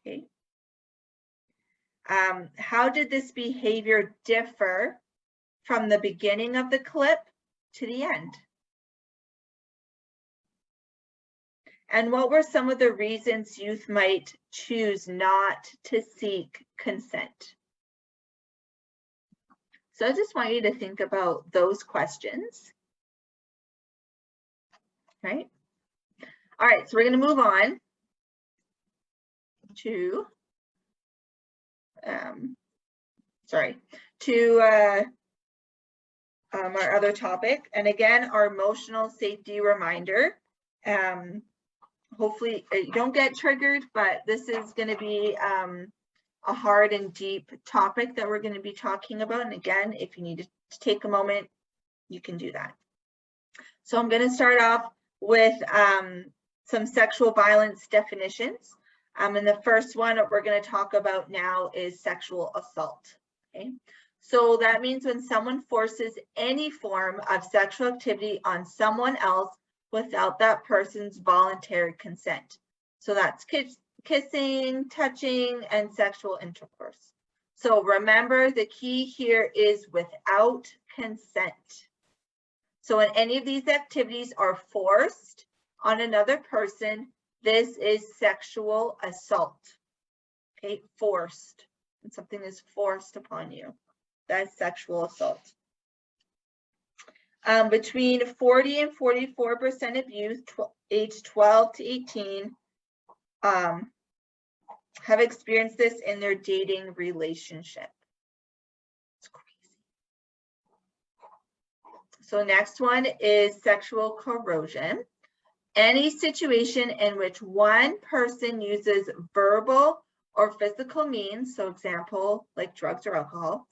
Okay. How did this behavior differ from the beginning of the clip to the end? And what were some of the reasons youth might choose not to seek consent? So I just want you to think about those questions, right? All right, so we're going to move on to, our other topic. And again, our emotional safety reminder. Hopefully you don't get triggered, but this is going to be a hard and deep topic that we're going to be talking about. And again, if you need to take a moment, you can do that. So I'm going to start off with some sexual violence definitions. And the first one that we're going to talk about now is sexual assault. Okay, so that means when someone forces any form of sexual activity on someone else without that person's voluntary consent. So that's kissing, touching, and sexual intercourse. So remember, the key here is without consent. So when any of these activities are forced on another person, this is sexual assault. Okay, forced. When something is forced upon you, that's sexual assault. Between 40 and 44% of youth aged 12 to 18 have experienced this in their dating relationship. It's crazy. So next one is sexual corrosion. Any situation in which one person uses verbal or physical means, so example, like drugs or alcohol,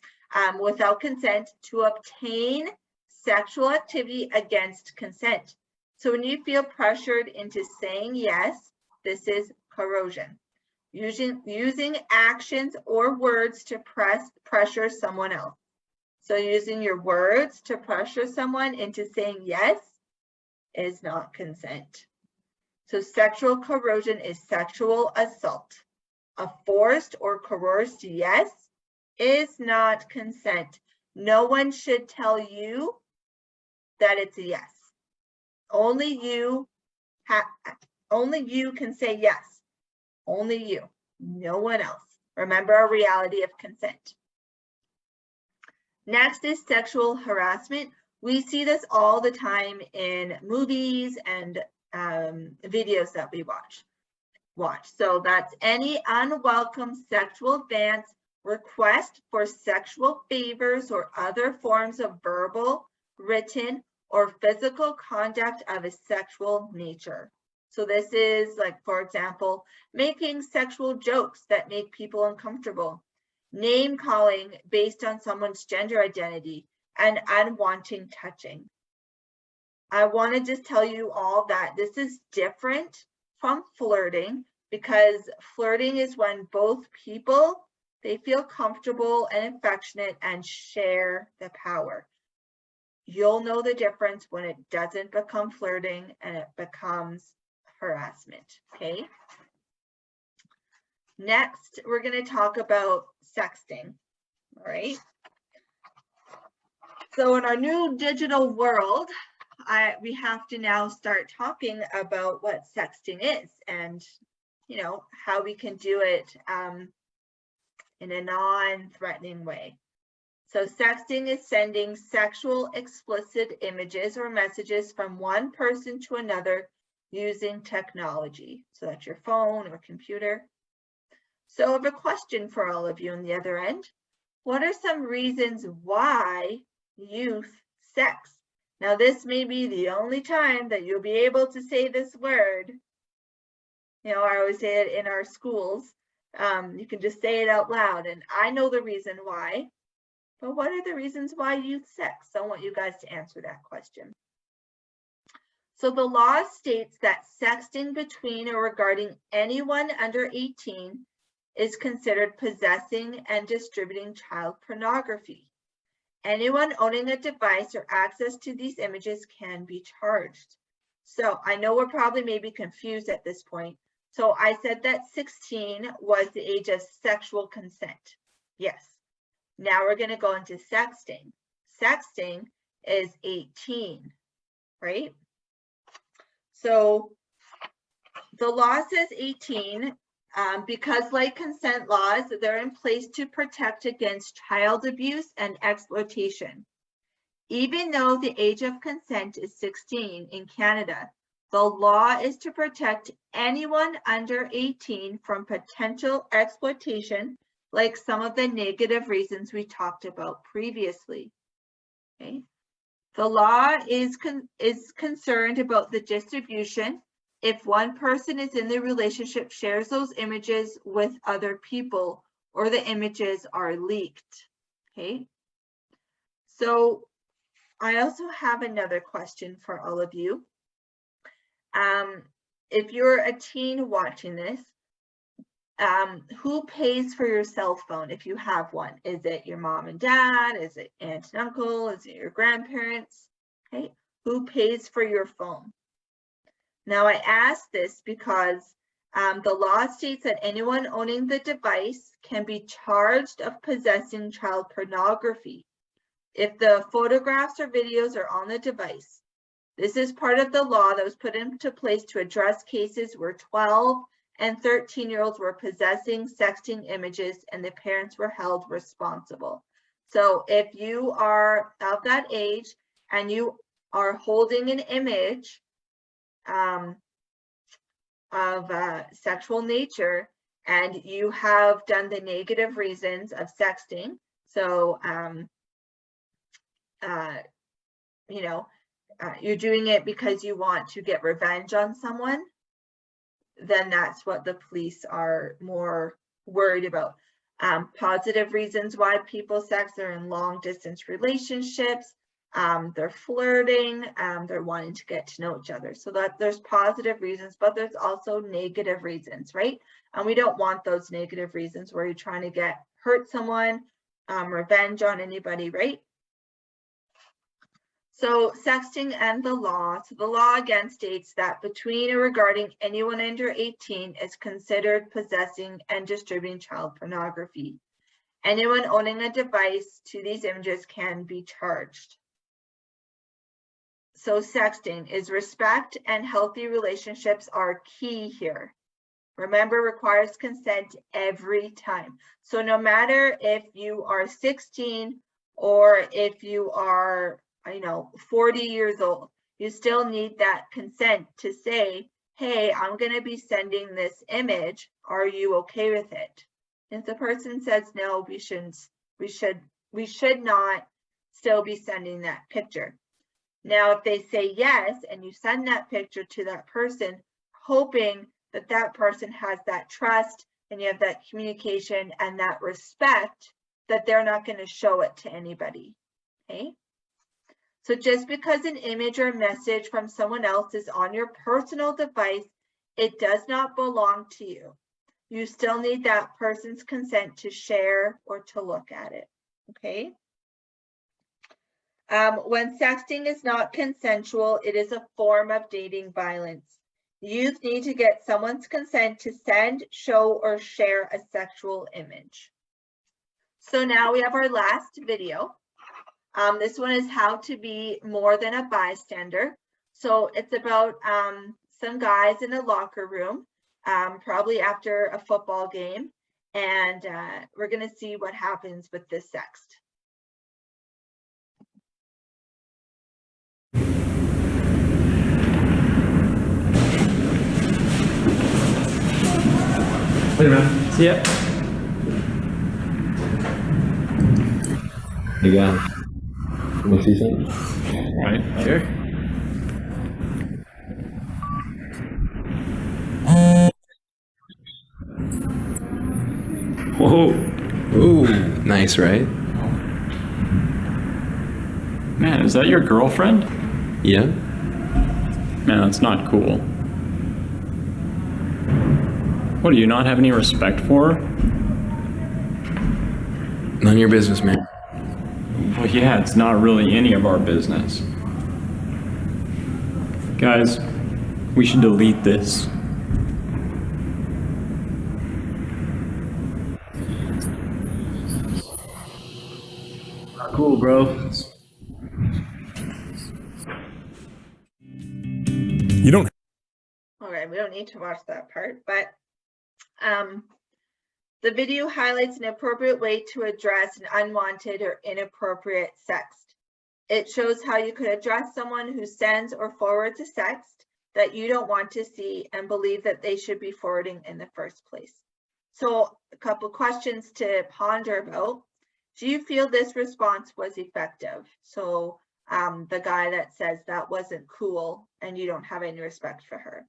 without consent to obtain sexual activity against consent. So when you feel pressured into saying yes, this is corrosion. Using actions or words to pressure someone else. So using your words to pressure someone into saying yes is not consent. So sexual corrosion is sexual assault. A forced or coerced yes is not consent. No one should tell you that it's a yes. Only you can say yes. Only you, no one else. Remember our reality of consent. Next is sexual harassment. We see this all the time in movies and videos that we watch. So that's any unwelcome sexual advance, request for sexual favors, or other forms of verbal, written, or physical conduct of a sexual nature. So this is like, for example, making sexual jokes that make people uncomfortable, name calling based on someone's gender identity, and unwanted touching. I want to just tell you all that this is different from flirting, because flirting is when both people, they feel comfortable and affectionate and share the power. You'll know the difference when it doesn't become flirting and it becomes harassment, okay? Next, we're going to talk about sexting, all right? So in our new digital world, we have to now start talking about what sexting is and, you know, how we can do it in a non-threatening way. So sexting is sending sexual explicit images or messages from one person to another using technology. So that's your phone or computer. So I have a question for all of you on the other end. What are some reasons why youth sex? Now, this may be the only time that you'll be able to say this word. You know, I always say it in our schools. You can just say it out loud, and I know the reason why. But what are the reasons why youth sex? I want you guys to answer that question. So the law states that sexting between or regarding anyone under 18 is considered possessing and distributing child pornography. Anyone owning a device or access to these images can be charged. So I know we're probably maybe confused at this point. So I said that 16 was the age of sexual consent. Yes. Now we're going to go into sexting. Sexting is 18, right? So the law says 18 because like consent laws, they're in place to protect against child abuse and exploitation. Even though the age of consent is 16 in Canada, The law is to protect anyone under 18 from potential exploitation, like some of the negative reasons we talked about previously. Okay. The law is concerned about the distribution. If one person is in the relationship, shares those images with other people, or the images are leaked. Okay. So I also have another question for all of you. If you're a teen watching this, who pays for your cell phone if you have one? Is it your mom and dad? Is it aunt and uncle? Is it your grandparents? Okay, who pays for your phone? Now I ask this because the law states that anyone owning the device can be charged of possessing child pornography if the photographs or videos are on the device. This is part of the law that was put into place to address cases where 12 and 13-year-olds were possessing sexting images and the parents were held responsible. So if you are of that age and you are holding an image of sexual nature and you have done the negative reasons of sexting, so you're doing it because you want to get revenge on someone, then that's what the police are more worried about. Positive reasons why people sex, they're in long distance relationships, they're flirting, they're wanting to get to know each other. So that there's positive reasons, but there's also negative reasons, right? And we don't want those negative reasons where you're trying to hurt someone, revenge on anybody, right? So sexting and the law. So the law again states that between or regarding anyone under 18 is considered possessing and distributing child pornography. Anyone owning a device to these images can be charged. So sexting is respect and healthy relationships are key here. Remember, requires consent every time. So no matter if you are 16 or if you are 40 years old, you still need that consent to say, hey, I'm going to be sending this image. Are you okay with it? If the person says no, we should not still be sending that picture. Now, if they say yes, and you send that picture to that person, hoping that that person has that trust and you have that communication and that respect, that they're not going to show it to anybody. Okay. So just because an image or message from someone else is on your personal device, it does not belong to you. You still need that person's consent to share or to look at it, okay? When sexting is not consensual, it is a form of dating violence. Youth need to get someone's consent to send, show, or share a sexual image. So now we have our last video. This one is how to be more than a bystander. So it's about some guys in a locker room, probably after a football game, and we're going to see what happens with this sext. Hey man. See ya. Hey guys. Want to see something? Right, sure. Whoa. Ooh, nice, right? Man, is that your girlfriend? Yeah. Man, that's not cool. What, do you not have any respect for her? None of your business, man. Well, yeah, it's not really any of our business. Guys, we should delete this. Cool, bro. You don't. Okay, we don't need to watch that part, but the video highlights an appropriate way to address an unwanted or inappropriate sext. It shows how you could address someone who sends or forwards a sext that you don't want to see and believe that they should be forwarding in the first place. So a couple questions to ponder about. Do you feel this response was effective? So the guy that says that wasn't cool and you don't have any respect for her.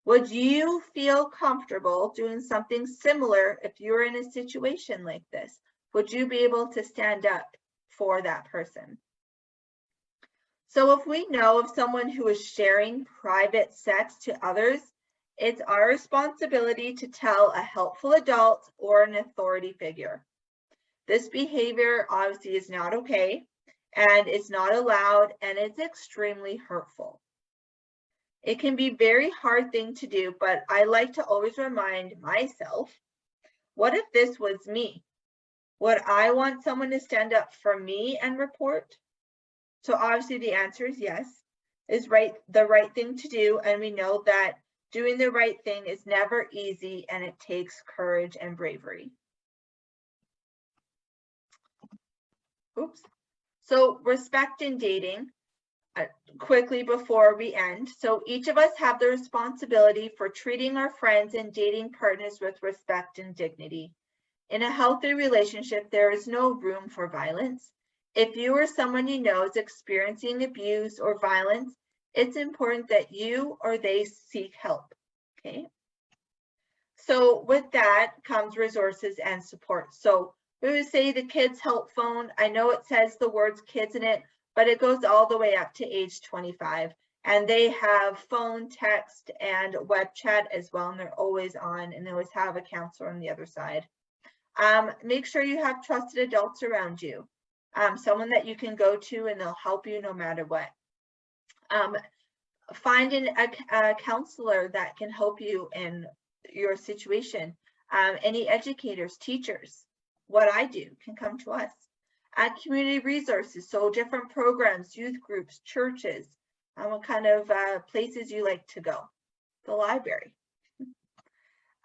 Would you feel comfortable doing something similar if you were in a situation like this? Would you be able to stand up for that person? So if we know of someone who is sharing private sex to others, it's our responsibility to tell a helpful adult or an authority figure. This behavior obviously is not okay, and it's not allowed, and it's extremely hurtful. It can be a very hard thing to do, but I like to always remind myself, what if this was me? Would I want someone to stand up for me and report? So obviously the answer is yes, is the right thing to do, and we know that doing the right thing is never easy, and it takes courage and bravery. Oops. So respect in dating, quickly before we end. So each of us have the responsibility for treating our friends and dating partners with respect and dignity. In a healthy relationship, there is no room for violence. If you or someone you know is experiencing abuse or violence, it's important that you or they seek help, okay? So with that comes resources and support. So we would say the kids help phone. I know it says the words kids in it, but it goes all the way up to age 25. And they have phone, text, and web chat as well. And they're always on, and they always have a counselor on the other side. Make sure you have trusted adults around you. Someone that you can go to and they'll help you no matter what. Find a counselor that can help you in your situation. Any educators, teachers, what I do can come to us. Community resources, so different programs, youth groups, churches, what kind of places you like to go. The library.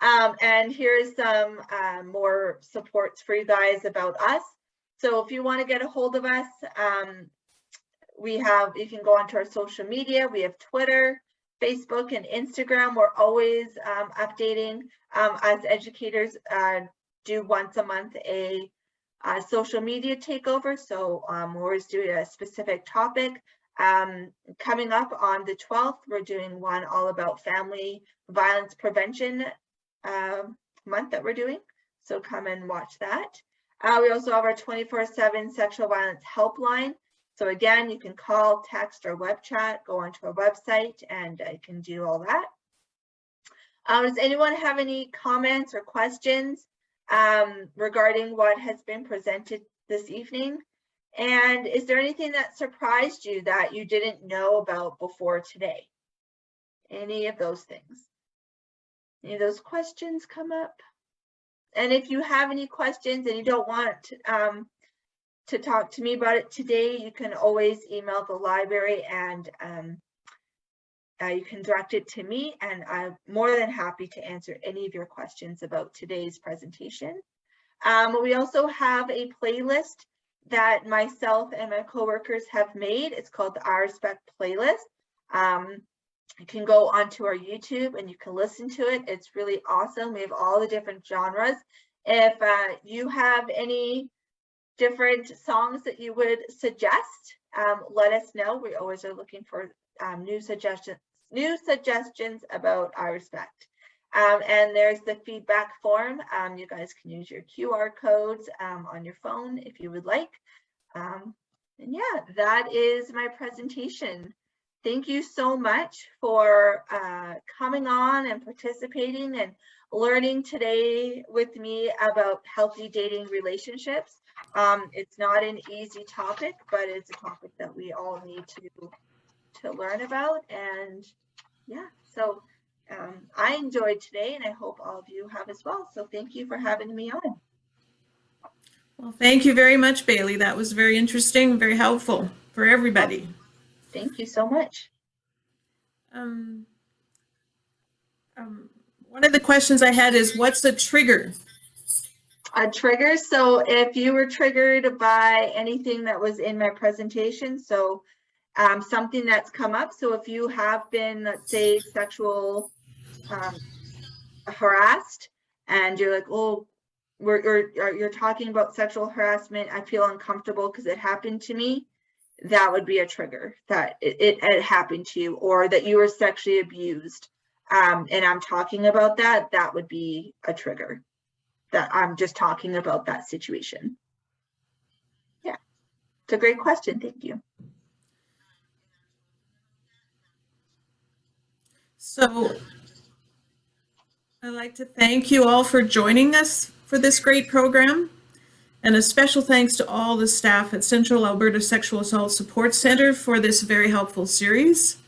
And here's some more supports for you guys about us. So if you want to get a hold of us, you can go onto our social media. We have Twitter, Facebook, and Instagram. We're always updating. As educators, do once a month a social media takeover. So we're always doing a specific topic. Coming up on the 12th, we're doing one all about family violence prevention month that we're doing. So come and watch that. We also have our 24/7 sexual violence helpline. So again, you can call, text, or web chat, go onto our website, and you can do all that. Does anyone have any comments or questions regarding what has been presented this evening? And is there anything that surprised you that you didn't know about before today? Any of those things? Any of those questions come up? And if you have any questions and you don't want to talk to me about it today, you can always email the library, and you can direct it to me, and I'm more than happy to answer any of your questions about today's presentation. We also have a playlist that myself and my coworkers have made. It's called the I Respect playlist. You can go onto our YouTube and you can listen to it. It's really awesome. We have all the different genres. If you have any different songs that you would suggest, let us know. We always are looking for new suggestions about I Respect. And there's the feedback form. You guys can use your QR codes on your phone if you would like. And yeah, that is my presentation. Thank you so much for coming on and participating and learning today with me about healthy dating relationships. It's not an easy topic, but it's a topic that we all need to learn about. And yeah, so I enjoyed today, and I hope all of you have as well. So thank you for having me on. Well, thank you very much, Bailey. That was very interesting, very helpful for everybody. Thank you so much. One of the questions I had is, what's a trigger? A trigger. So if you were triggered by anything that was in my presentation, so something that's come up. So if you have been, let's say, sexual harassed, and you're like, oh, you're talking about sexual harassment, I feel uncomfortable because it happened to me, that would be a trigger that it happened to you, or that you were sexually abused. And I'm talking about that, that would be a trigger. That I'm just talking about that situation. Yeah, it's a great question. Thank you. So I'd like to thank you all for joining us for this great program. And a special thanks to all the staff at Central Alberta Sexual Assault Support Center for this very helpful series.